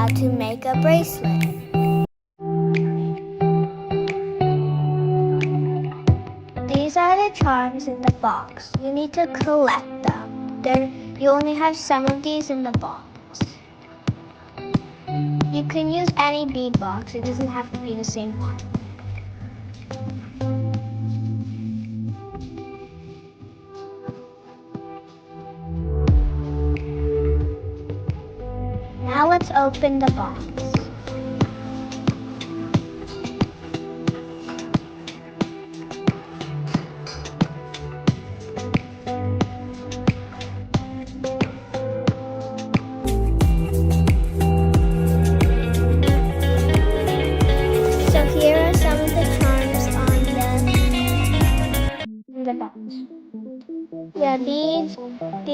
how to make a bracelet. These are the charms in the box. You need to collect them. You only have some of these in the box. You can use any bead box. It doesn't have to be the same one. Now let's open the box. So here are some of the charms on the box. Yeah, these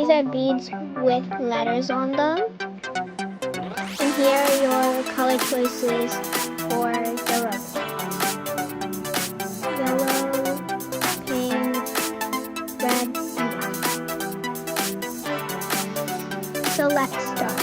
are beads with letters on them. And here are your color choices for the rubber. Yellow, pink, red, and black. So let's start.